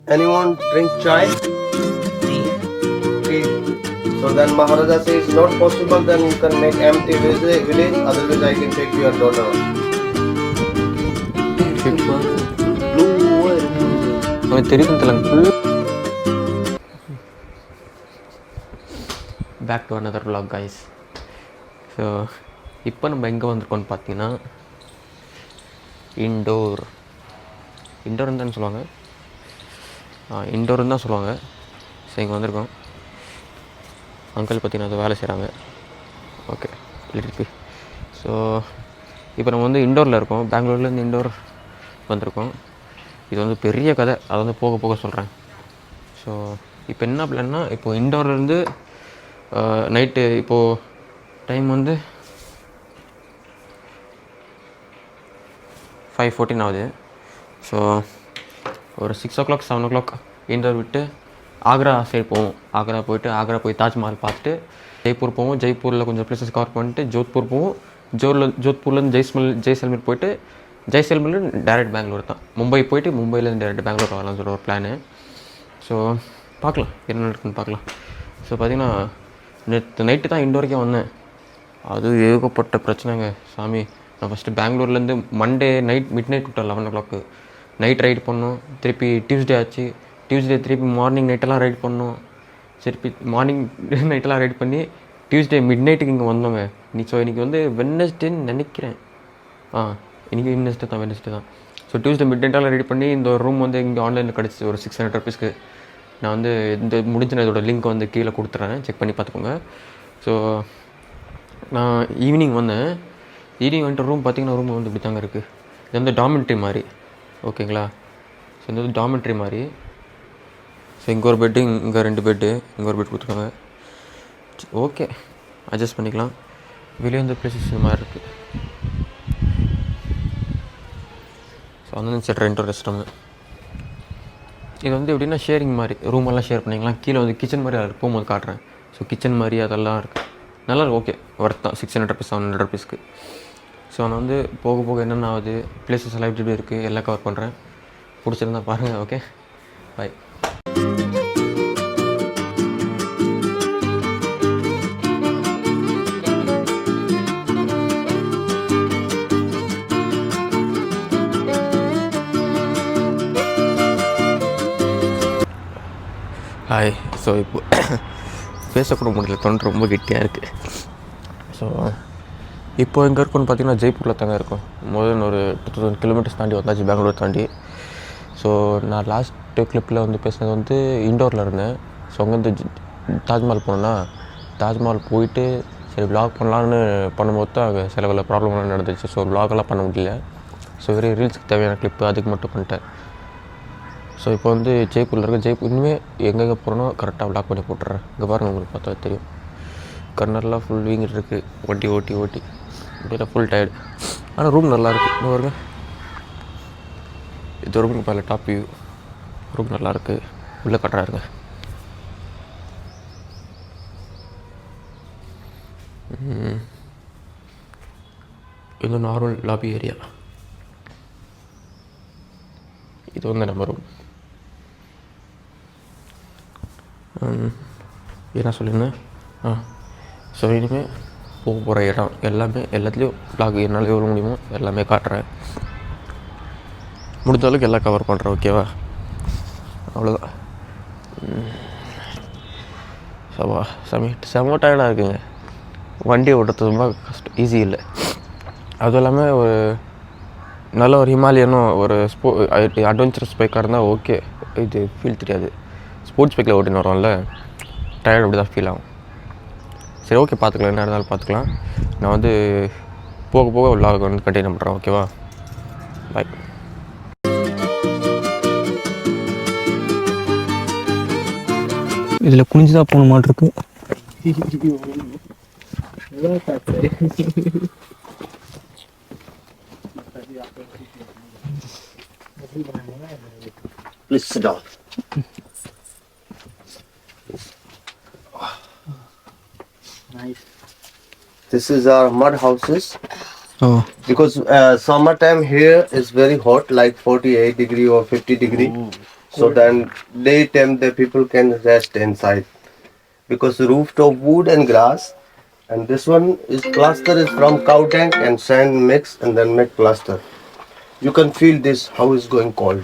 Anyone drink chai? Tea. So then Maharaja says, not possible, then you can make empty village, otherwise I can take your daughter. Back to another vlog guys. So இப்போ நம்ம எங்கே வந்திருக்கோம்னு பார்த்தீங்கன்னா இண்டோர்னு தான் சொல்லுவாங்க. இண்டோர்னு தான் சொல்லுவாங்க. So இங்கே வந்திருக்கோம். அங்கிள் பார்த்தீங்கன்னா அது வேலை செய்கிறாங்க. ஓகே இருக்கு. ஸோ இப்போ நம்ம வந்து இண்டோரில் இருக்கோம். பெங்களூர்லேருந்து இண்டோர் வந்திருக்கோம். இது வந்து பெரிய கதை, அதை வந்து போக போக சொல்கிறேன். ஸோ இப்போ என்ன பிளான்னா, இப்போது இண்டோர்லேருந்து நைட்டு இப்போது டைம் வந்து 5:14 ஆகுது. ஸோ ஒரு 6 o'clock 7 o'clock இண்டோர் விட்டு ஆக்ரா சைடு போவோம். ஆக்ரா போய் தாஜ்மஹால் பார்த்துட்டு ஜெய்ப்பூர் போவோம். ஜெய்ப்பூரில் கொஞ்சம் ப்ளேஸஸ் கவர் பண்ணிட்டு ஜோத்பூர் போவோம். ஜோத்பூர்லேருந்து ஜெய்சல்மேர் போயிட்டு ஜெய்சல்மேர்லேருந்து டேரெக்ட் பெங்களூர் தான். மும்பை போயிட்டு மும்பையிலேருந்து டேரெக்ட் பெங்களூர் வரலாம்னு சொல்கிற ஒரு பிளானு. ஸோ பார்க்கலாம் என்ன நடக்குன்னு பார்க்கலாம். ஸோ பார்த்திங்கன்னா நேற்று நைட்டு தான் இண்டோருக்கே வந்தேன். அது ஏகப்பட்ட பிரச்சனைங்க சாமி. நான் ஃபஸ்ட்டு பெங்களூர்லேருந்து மண்டே நைட் மிட் நைட் விட்டேன் 11 o'clock நைட் ரைட் பண்ணோம். திருப்பி டியூஸ்டே ஆச்சு. டியூஸ்டே திருப்பி மார்னிங் நைட்டெல்லாம் ரைட் பண்ணோம். திருப்பி மார்னிங் நைட்டெல்லாம் ரைட் பண்ணி டியூஸ்டே மிட் நைட்டுக்கு இங்கே வந்தோங்க. ஸோ இன்றைக்கி வந்து வெட்னஸ்டேன்னு நினைக்கிறேன். இன்றைக்கி வெட்னஸ்டே தான். ஸோ டியூஸ்டே மிட் நைட்டெல்லாம் ரெடி பண்ணி இந்த ரூம் வந்து இங்கே ஆன்லைனில் கிடச்சி ஒரு 600 rupeesக்கு. நான் வந்து இந்த முடிஞ்ச இதோட லிங்க் வந்து கீழே கொடுத்துட்றேன், செக் பண்ணி பார்த்துக்கோங்க. ஸோ நான் ஈவினிங் வந்துட்டு ரூம் பார்த்திங்கன்னா ரூம் வந்து இப்படி தாங்க இருக்குது. இது வந்து டாமெண்ட்ரி மாதிரி, ஓகேங்களா? ஸோ இந்த வந்து டாமெண்ட்ரி மாதிரி. ஸோ இங்கே ஒரு பெட்டு, இங்கே 2 பெட்டு, இங்கே ஒரு பெட் கொடுத்துருக்காங்க. ஓகே, அட்ஜஸ்ட் பண்ணிக்கலாம். வெளியே வந்து ப்ளேஸஸ் இந்த மாதிரி இருக்குது. ஸோ வந்து செட் ரெண்டோ ரெஸ்ட் ரூமு. இது வந்து எப்படின்னா ஷேரிங் மாதிரி, ரூமெல்லாம் ஷேர் பண்ணிக்கலாம். கீழே வந்து கிச்சன் மாதிரி அதுக்கு போகும்போது காட்டுறேன். ஸோ கிச்சன் மாதிரி அதெல்லாம் இருக்குது. நல்லா இருக்கும். ஓகே, ஒர்த் தான். 600 rupees 700 rupeesக்கு. ஸோ நான் வந்து போக போக என்னென்ன ஆகுது, ப்ளேஸஸ் எல்லாம் எப்படி இருக்குது எல்லாம் கவர் பண்ணுறேன். பிடிச்சிருந்தா பாருங்கள். ஓகே, பாய். ஹாய். ஸோ இப்போ பேசக்கூட முடியல, தொண்டை ரொம்ப கெட்டியாக இருக்குது. ஸோ இப்போ எங்கே இருக்குன்னு பார்த்தீங்கன்னா ஜெய்ப்பூரில் தாங்க இருக்கும். முதல்ல ஒரு 2000 kilometers தாண்டி வந்தாச்சு, பெங்களூர் தாண்டி. ஸோ நான் லாஸ்ட்டு கிளிப்பில் வந்து பேசினது வந்து இண்டோரில் இருந்தேன். ஸோ அங்கேருந்து தாஜ்மஹால் போனேன்னா, தாஜ்மஹால் போயிட்டு சரி விலாக் பண்ணலான்னு பண்ணும்போது தான் அங்கே சில ப்ராப்ளம்லாம் நடந்துச்சு. ஸோ விலாகெல்லாம் பண்ண முடியல. ஸோ வெறும் ரீல்ஸுக்கு தேவையான கிளிப்பு அதுக்கு மட்டும் பண்ணிட்டேன். ஸோ இப்போ வந்து ஜெய்ப்பூரில் இருக்க. ஜெய்ப்பூர் இனிமேல் எங்கெங்கே போகிறனோ கரெக்டாக விலாக் பண்ணி போட்டுறேன். இங்கே பாருங்கள், உங்களுக்கு பார்த்தா தெரியும். கர்னர்லாம் ஃபுல் வீங்கிட்டு இருக்குது. ஓட்டி இப்படிலாம் ஃபுல் டயர்டு. ஆனால் ரூம் நல்லாயிருக்கு. இன்னும் வருங்க, இது ரூமுக்கு பல டாப் வியூ. ரூம் நல்லாயிருக்கு. உள்ளே கட்டுறாருங்க. இது நார்மல் லாபி ஏரியா. இது வந்து நம்ம ரூம். என்ன சொல்லியிருந்தேன்? ஸோ இனிமேல் போக போகிற இடம் எல்லாத்துலேயும் vlog என்னால் எவ்வளோ முடியுமோ எல்லாமே காட்டுறேன். முடிஞ்ச அளவுக்கு எல்லாம் கவர் பண்ணுறேன். ஓகேவா? அவ்வளோதான். செம டயர்டாக இருக்குங்க. வண்டி ஓட்டுறது ரொம்ப கஷ்டம், ஈஸி இல்லை. அதுவும் இல்லாமல் ஒரு நல்ல ஒரு ஹிமாலயனும் ஒரு அட்வென்ச்சரஸ் பைக்காக இருந்தால் ஓகே, இது ஃபீல் தெரியாது. ஸ்போர்ட்ஸ் பைக்கில் ஓட்டின்னு வரோம்ல, டயர்ட் அப்படி தான் ஃபீல் ஆகும். சரி, ஓகே, பார்த்துக்கலாம். என்ன இருந்தாலும் பார்த்துக்கலாம். நான் வந்து போக போக vlog வந்து கண்டினியூ பண்ணுறேன். ஓகேவா? பாய். இதில் குனிஞ்சு தான் போன மாட்டு இருக்கு. Please sit down. Nice. This is our mud houses. Oh. Because summertime here is very hot, like 48 degree or 50 degree. So then daytime the people can rest inside because rooftop wood and grass, and this one is plaster is from cow tank and sand mix and then make plaster. You can feel this how it's going cold.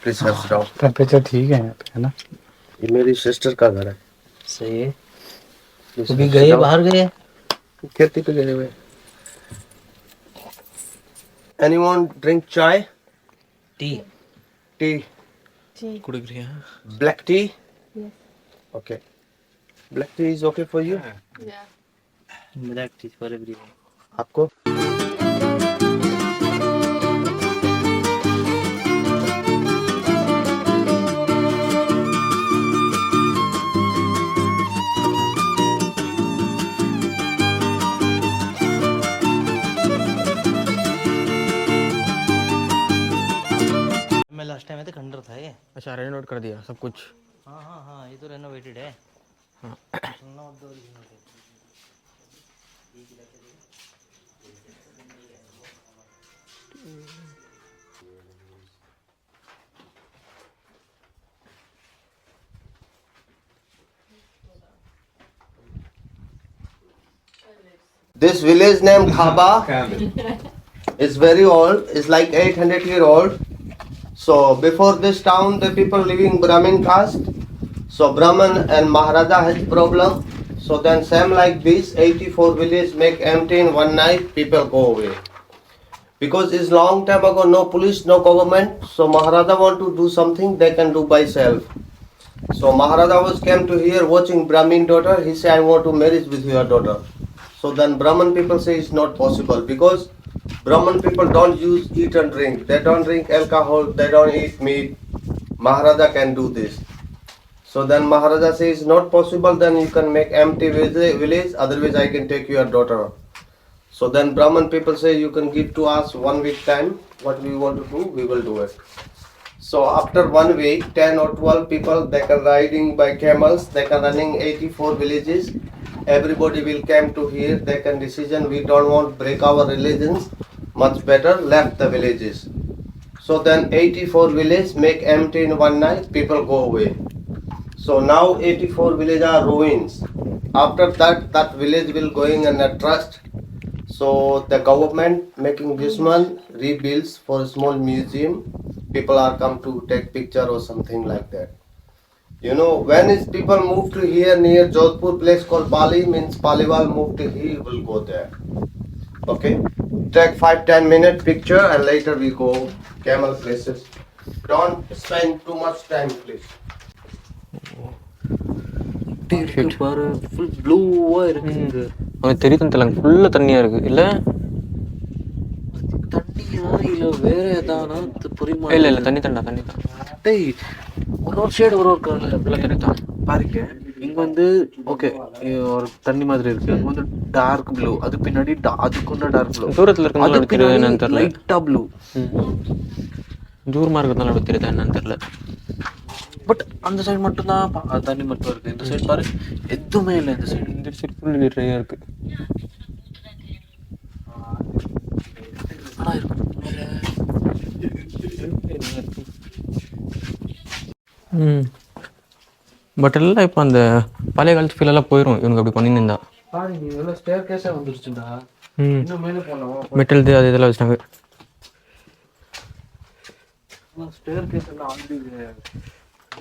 Please have sit down. Temperature ठीक है यहाँ पे है ना ये मेरी sister का घर है. सही है Please अभी have गए sit down. बाहर गए खेती पे गए हुए. Anyone drink chai? T Tea? குடிக்கிறியா? Black tea? Yes. Okay. Black tea is okay for you? Yeah. Black T for everyone आपको? मैं लास्ट टाइम आया था खंडर था ये अच्छा रेनोवेट कर दिया सब कुछ. हाँ हाँ हाँ ये तो रेनोवेटेड है हाँ. Not the original This village named Khaba is very old. It's like 800-year old. So before this town, the people living Brahmin caste. So Brahman and Maharaja has problem. So then same like this, 84 village make empty in one night. People go away because it's long time ago. No police, no government. So Maharaja want to do something, they can do by self. So Maharaja was came to here watching Brahmin daughter. He said, I want to marry with your daughter. So then Brahman people say it's not possible because Brahman people don't eat and drink. They don't drink alcohol, they don't eat meat. Maharaja can do this. So then Maharaja says it's not possible, then you can make empty village, otherwise I can take your daughter. So then Brahman people say you can give to us 1 week time. What we want to do, we will do it. So after 1 week, 10 or 12 people, they can riding by camels, they can running 84 villages. Everybody will come to here, they can decision we don't want break our religions, much better left the villages. So then 84 village make empty in one night, people go away. So now 84 village are ruins. After that, that village will going in a trust. So the government making this one rebuilds for a small museum. People are come to take picture or something like that. You know, when is people move to here near Jodhpur place called Bali, means Paliwal move to here, he will go there. Okay, take 5-10 minute picture and later we go camel places. Don't spend too much time, please. பாரு full ப்ளூவா இருக்கு இங்க உனக்கு தெரியும் தெரியல ஃபுல்லாக தண்ணியாக இருக்குது இல்லை? தண்ணியா இல்ல வேற ஏதானா புரியுமா இல்லை இல்லை தண்ணி தான் தண்ணி தான். டேய் ஒரு ஷேட் ஒரு கலர்ல ஃபுல்லாக தண்ணி தான். பாருங்க இங்க வந்து ஓகே ஒரு தண்ணி மாதிரி இருக்கு அங்க வந்து டார்க் ப்ளூ அது பின்னாடி அதுக்குள்ள டார்க் ப்ளூ தூரத்தில் இருக்கிறதுனால அப்படி தெரியுது என்னன்னு தெரியல. லைட்டா ப்ளூ தூரமாக இருக்கிறதுனால அப்படி தெரியுதா என்னன்னு தெரியல. பட் அந்த சைடு மட்டும் தான் தண்ணி மட்டும் இருக்கு. இந்த சைடு பாரு எதுவுமே இல்லை. இந்த சைடு இந்த சைடு ஃபுல் ட்ரையாக இருக்கு. ஆனா இருக்கட்டும் பட் எல்லாம் இப்போ அந்த பழைய காலத்து ஃபீலெல்லாம் போயிடும் இவனுக்கு அப்படி பண்ணியிருந்தா. பாருங்க இதெல்லாம் ஸ்டேர் கேஸா வந்துருச்சுடா. இன்னும் மேலே போனோம் மெட்டல் அது இதெல்லாம் வச்சுட்டாங்க. ஸ்டேர் கேஸ் எல்லாம் ஆல்ரெடி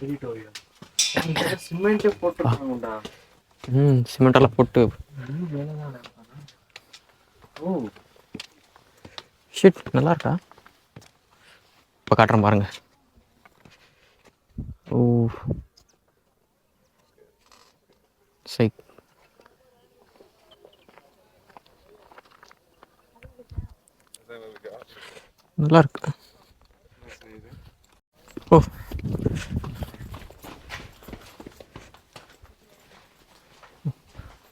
எடிட்டோரியல் சிமெண்ட்டே போட்டுருக்காங்கடா. சிமெண்டெல்லாம் போட்டு ஓ ஷிட் நல்லா இருக்கா? இப்போ காட்டுறேன் பாருங்க. ஓ சரி நல்லா இருக்கு. ஓ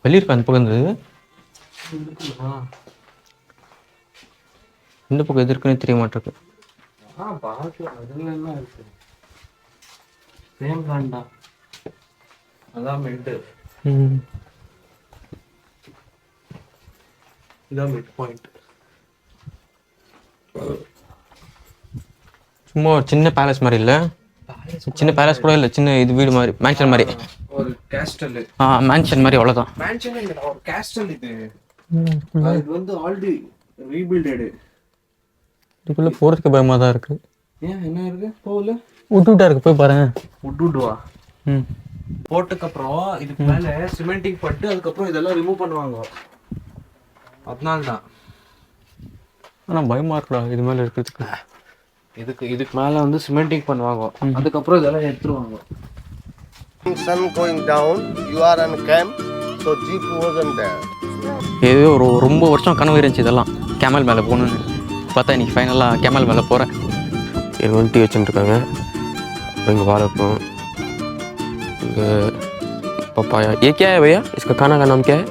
வெளியே இருக்கா அந்த பக்கம் இருந்தது? இந்த பக்கம் எது இருக்குன்னு தெரிய மாட்டிருக்கு. பார்க்கலாம் அதுல என்ன இருக்கு. சேம் வேண்டா அதான் மிட். இதான் மிட் பாயிண்ட். சும்மா ஒரு சின்ன பேலஸ் மாதிரி இல்லை, சின்ன பேலஸ் கூட இல்லை, சின்ன இது வீடு மாதிரி, மேன்ஷன் மாதிரி. ஒரு கேஸ்டல். மேன்ஷன் மாதிரி அவ்வளோதான். மேன்ஷன் இல்ல, ஒரு கேஸ்டல் இது. இது வந்து ஆல்ரெடி ரீபில்டட். இதுக்குள்ளே போகிறதுக்கு பயமாக தான் இருக்குது. ஏன் என்ன இருக்கு? போகல, விட்டுவிட்டா இருக்கு, போய் பாருங்க. விட்டுடுவா. ம், போட்டதுக்கப்புறம் இதுக்கு மேலே சிமெண்டிங் பண்ணிட்டு அதுக்கப்புறம் இதெல்லாம் ரிமூவ் பண்ணுவாங்க. அதனால தான். ஆனால் பயமாக இருக்குடா இது மேலே இருக்கிறதுக்கு. இதுக்கு மேலே வந்து சிமெண்டிங் பண்ணுவாங்க, அதுக்கப்புறம் இதெல்லாம் எடுத்துருவாங்க. Sun going down, you are on camp, so jeep wasn't there. ஏதோ ரொம்ப வருஷம் கனவு இருந்துச்சு இதெல்லாம், கேமல் மேலே போகணுன்னு. பார்த்தா இன்னைக்கு ஃபைனலாக கேமல் மேலே போகிறேன். இது வந்து டீ வச்சுட்டுருக்காங்க. இங்கே வாழைப்பழம், இங்கே पपाया. ये क्या है भैया? इसका खाना का नाम क्या है?